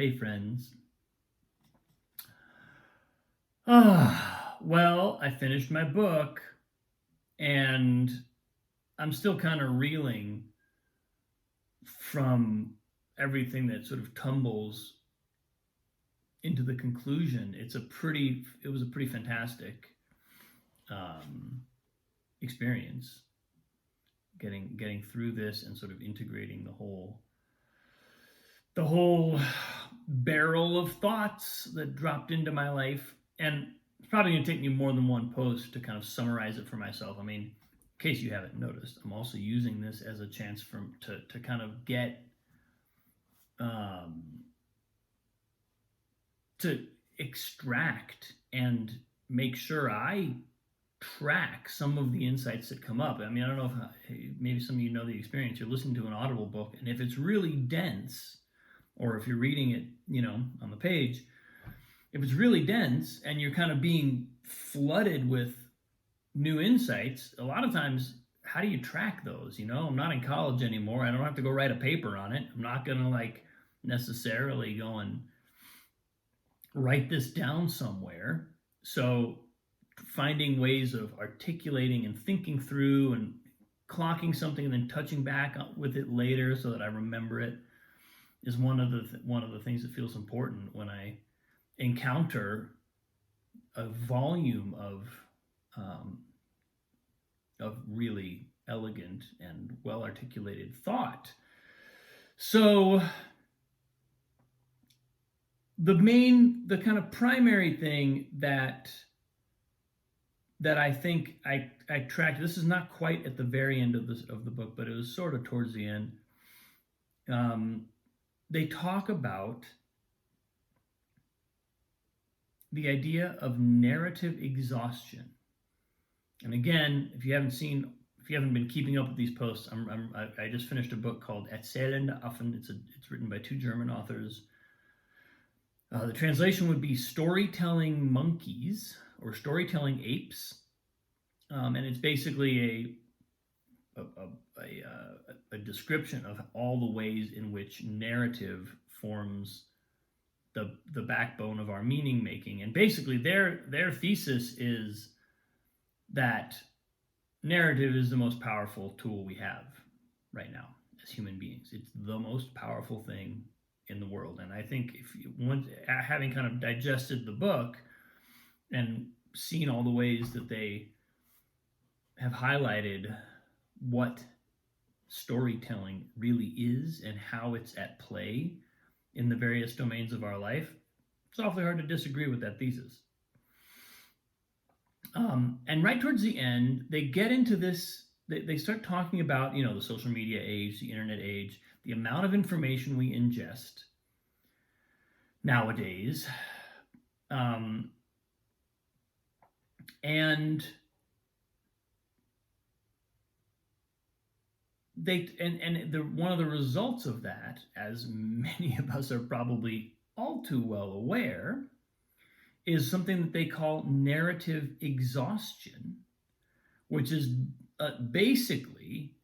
Hey, friends. Well, I finished my book and I'm still kind of reeling from everything that sort of tumbles into the conclusion. It was a pretty fantastic um, experience getting through this and sort of integrating the whole barrel of thoughts that dropped into my life. And it's probably going to take me more than one post to kind of summarize it for myself. I mean, in case you haven't noticed, I'm also using this as a chance to kind of get um, to extract and make sure I track some of the insights that come up. I mean, I don't know if maybe some of you know the experience. You're listening to an Audible book, and if it's really dense, or if you're reading it, on the page, if it's really dense and you're kind of being flooded with new insights, a lot of times, how do you track those? I'm not in college anymore. I don't have to go write a paper on it. I'm not going to necessarily go and write this down somewhere. So finding ways of articulating and thinking through and clocking something and then touching back with it later so that I remember it is one of the things that feels important when I encounter a volume of really elegant and well articulated thought. So the kind of primary thing that I think I tracked. This is not quite at the very end of the book, but it was sort of towards the end. They talk about the idea of narrative exhaustion. And again, if you haven't been keeping up with these posts, I just finished a book called Erzählende Affen. It's written by two German authors. The translation would be storytelling monkeys or storytelling apes, and it's basically a description of all the ways in which narrative forms the backbone of our meaning making. And basically their thesis is that narrative is the most powerful tool we have right now as human beings. It's the most powerful thing in the world. And I think having kind of digested the book and seen all the ways that they have highlighted what storytelling really is and how it's at play in the various domains of our life, it's awfully hard to disagree with that thesis. And right towards the end, they get into this. They start talking about the social media age, the internet age, the amount of information we ingest nowadays, and one of the results of that, as many of us are probably all too well aware, is something that they call narrative exhaustion, which is basically,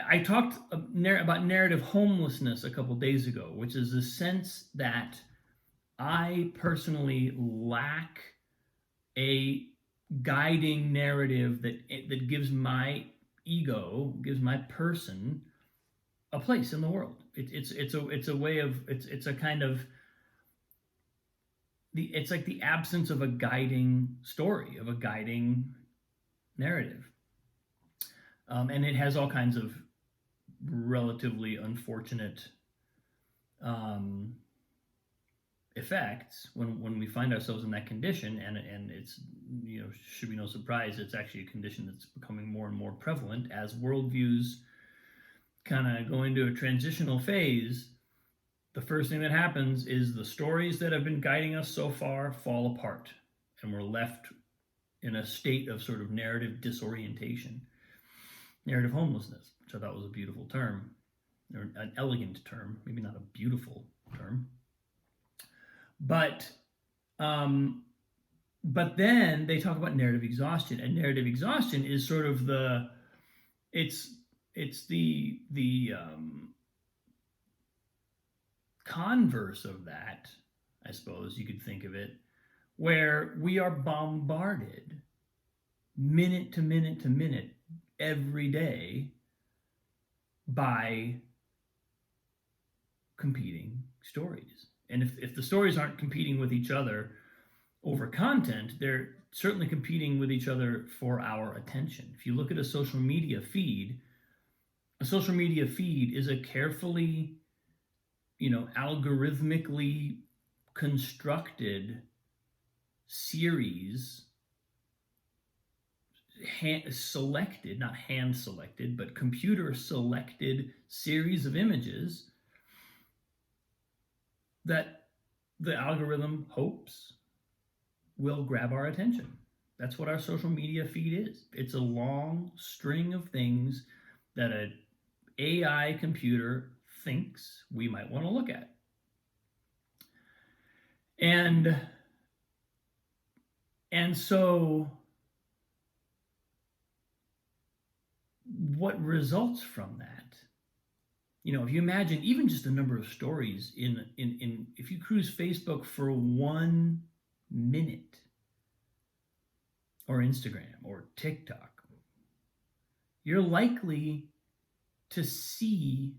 I talked about narrative homelessness a couple days ago, which is the sense that I personally lack a guiding narrative that gives my ego, gives my person a place in the world. It's a way of it's a kind of it's like the absence of a guiding story, of a guiding narrative, and it has all kinds of relatively unfortunate effects when we find ourselves in that condition, and it's should be no surprise, it's actually a condition that's becoming more and more prevalent as worldviews kind of go into a transitional phase. The first thing that happens is the stories that have been guiding us so far fall apart, and we're left in a state of sort of narrative disorientation, narrative homelessness, which I thought was a beautiful term, or an elegant term, maybe not a beautiful term. But then they talk about narrative exhaustion, and narrative exhaustion is sort of the converse of that, I suppose you could think of it, where we are bombarded minute to minute to minute every day by competing stories. And if the stories aren't competing with each other over content, they're certainly competing with each other for our attention. If you look at a social media feed is a carefully, algorithmically constructed series, selected, not hand selected, but computer selected series of images that the algorithm hopes will grab our attention. That's what our social media feed is. It's a long string of things that an AI computer thinks we might want to look at. And so what results from that? If you imagine even just the number of stories in if you cruise Facebook for 1 minute, or Instagram or TikTok, you're likely to see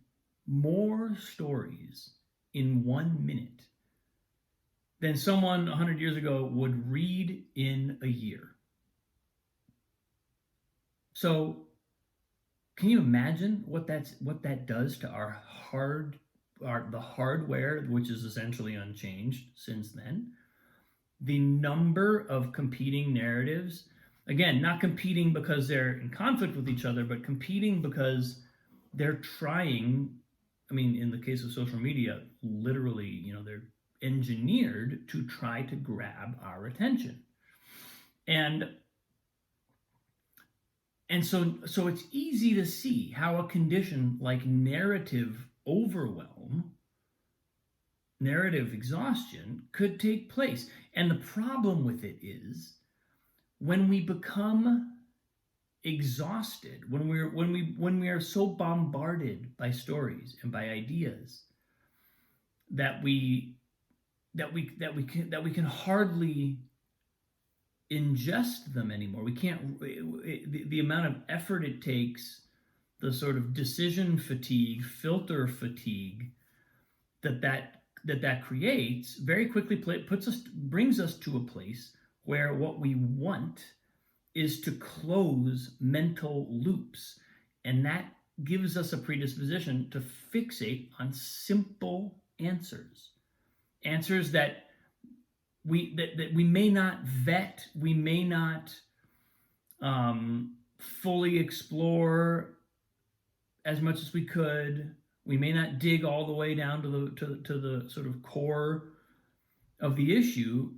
more stories in 1 minute than someone 100 years ago would read in a year. So can you imagine what that does to the hardware, which is essentially unchanged since then? The number of competing narratives, again, not competing because they're in conflict with each other, but competing because they're trying, in the case of social media, literally, they're engineered to try to grab our attention. And so it's easy to see how a condition like narrative overwhelm, narrative exhaustion, could take place. And the problem with it is when we become exhausted, when we are so bombarded by stories and by ideas that we can hardly ingest them anymore. We can't. The amount of effort it takes, the sort of decision fatigue, filter fatigue that creates, very quickly brings us to a place where what we want is to close mental loops, and that gives us a predisposition to fixate on simple answers that we may not vet, we may not fully explore as much as we could. We may not dig all the way down to the sort of core of the issue.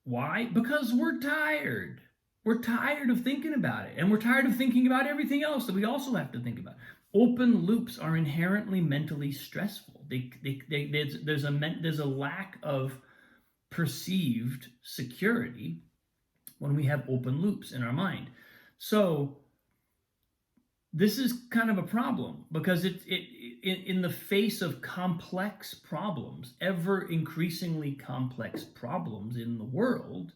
Why? Because we're tired. We're tired of thinking about it, and we're tired of thinking about everything else that we also have to think about. Open loops are inherently mentally stressful. There's a lack of perceived security when we have open loops in our mind. So this is kind of a problem, because in the face of complex problems, ever increasingly complex problems in the world,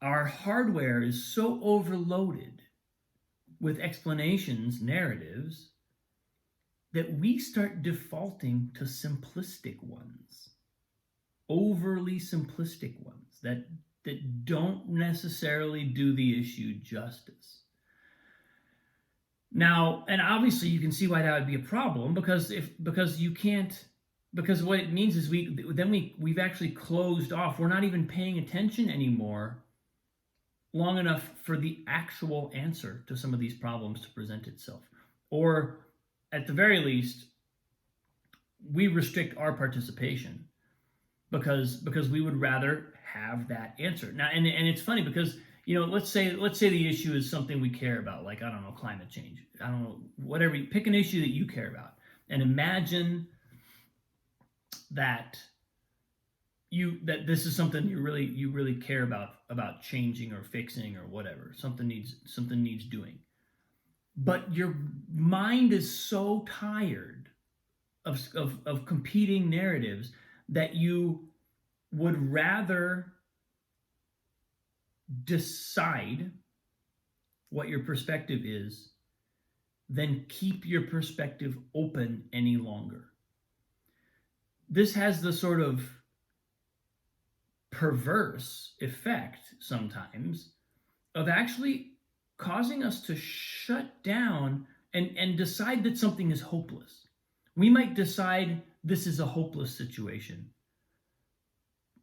our hardware is so overloaded with explanations, narratives, that we start defaulting to simplistic ones, overly simplistic ones that don't necessarily do the issue justice. Now, and obviously you can see why that would be a problem, because what it means is we've actually closed off. We're not even paying attention anymore long enough for the actual answer to some of these problems to present itself. Or at the very least, we restrict our participation because we would rather have that answer. Now, and it's funny because, let's say the issue is something we care about, like, I don't know, climate change. I don't know, whatever. Pick an issue that you care about, and imagine that this is something you really care about changing or fixing or whatever. Something needs doing. But your mind is so tired of competing narratives that you would rather decide what your perspective is than keep your perspective open any longer. This has the sort of perverse effect sometimes of actually causing us to shut down and decide that something is hopeless. We might decide this is a hopeless situation,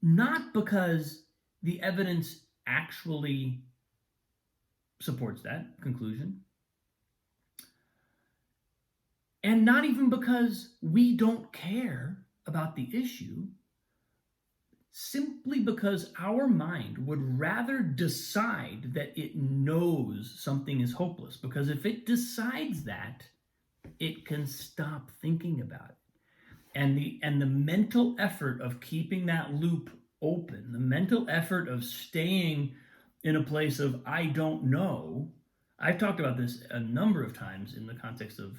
not because the evidence actually supports that conclusion, and not even because we don't care about the issue, simply because our mind would rather decide that it knows something is hopeless. Because if it decides that, it can stop thinking about it. And the mental effort of keeping that loop open, the mental effort of staying in a place of I don't know. I've talked about this a number of times in the context of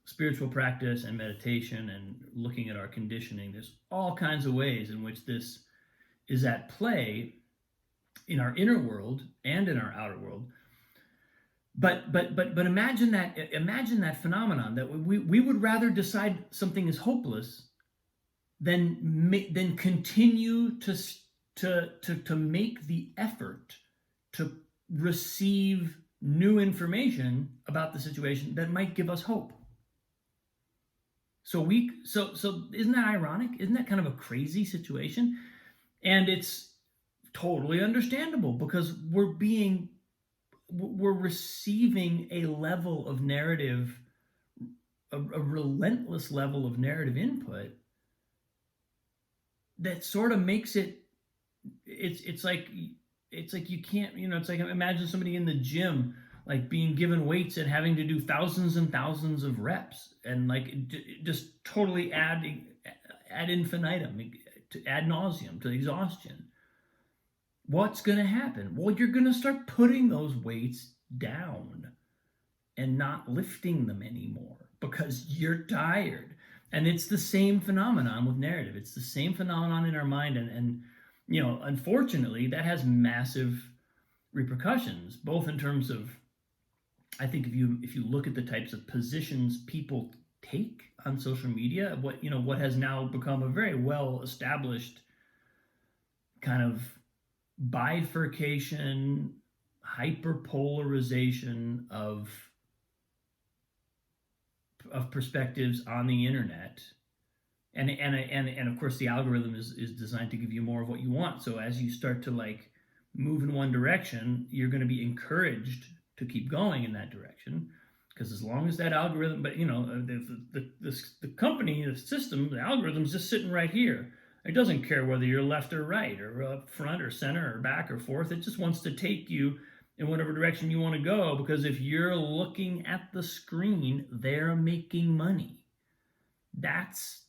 spiritual practice and meditation and looking at our conditioning. There's all kinds of ways in which this is at play in our inner world and in our outer world. But imagine that phenomenon that we would rather decide something is hopeless than continue to make the effort to receive new information about the situation that might give us hope. So isn't that ironic? Isn't that kind of a crazy situation? And it's totally understandable because we're receiving a level of narrative, a relentless level of narrative input that sort of makes it's like you can't, it's like imagine somebody in the gym like being given weights and having to do thousands and thousands of reps and like just totally ad infinitum, to ad nauseum, to exhaustion. What's going to happen? Well, you're going to start putting those weights down and not lifting them anymore because you're tired. And it's the same phenomenon with narrative. It's the same phenomenon in our mind. And unfortunately, that has massive repercussions, both in terms of, I think if you look at the types of positions people take on social media, what has now become a very well established kind of bifurcation, hyperpolarization of perspectives on the internet, and of course the algorithm is designed to give you more of what you want. So as you start to like move in one direction, you're going to be encouraged to keep going in that direction, because as long as that algorithm, but the company, the system, the algorithm's just sitting right here. It doesn't care whether you're left or right or up front or center or back or forth. It just wants to take you in whatever direction you want to go, because if you're looking at the screen, they're making money. That's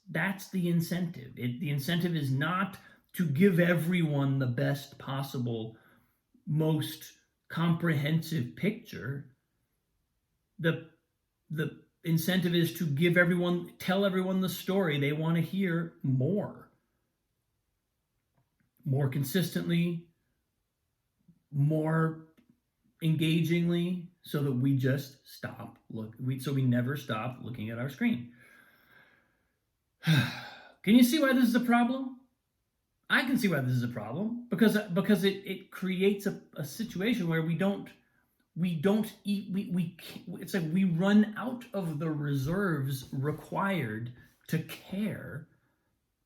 the incentive. The incentive is not to give everyone the best possible, most comprehensive picture. The incentive is to tell everyone the story they want to hear more consistently, more engagingly, so that we just so we never stop looking at our screen. Can you see why this is a problem? I can see why this is a problem, because it creates a situation where it's like we run out of the reserves required to care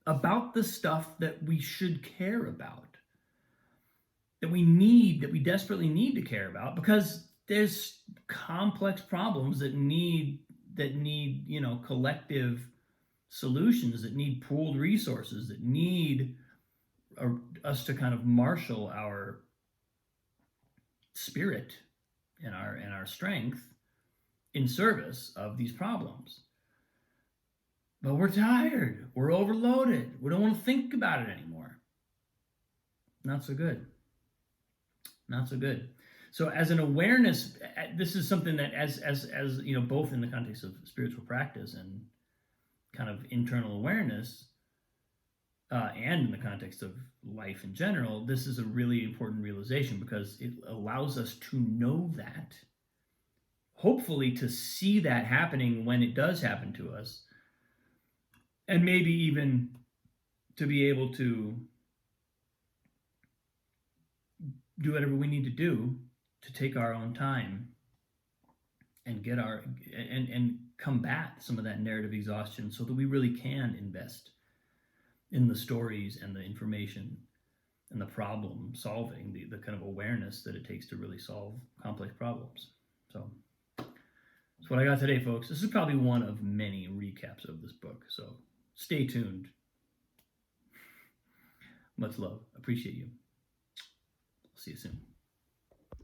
about the stuff that we should care about, that we desperately need to care about, because there's complex problems that need collective solutions, that need pooled resources, that need us to kind of marshal our spirit and our strength in service of these problems. But we're tired, we're overloaded, we don't want to think about it anymore. Not so good. So as an awareness, this is something that as both in the context of spiritual practice and kind of internal awareness, and in the context of life in general, this is a really important realization because it allows us to know that, hopefully to see that happening when it does happen to us, and maybe even to be able to do whatever we need to do to take our own time and get our and combat some of that narrative exhaustion so that we really can invest in the stories and the information and the problem solving, the kind of awareness that it takes to really solve complex problems. So that's what I got today, folks. This is probably one of many recaps of this book, so stay tuned. Much love. Appreciate you. See you soon.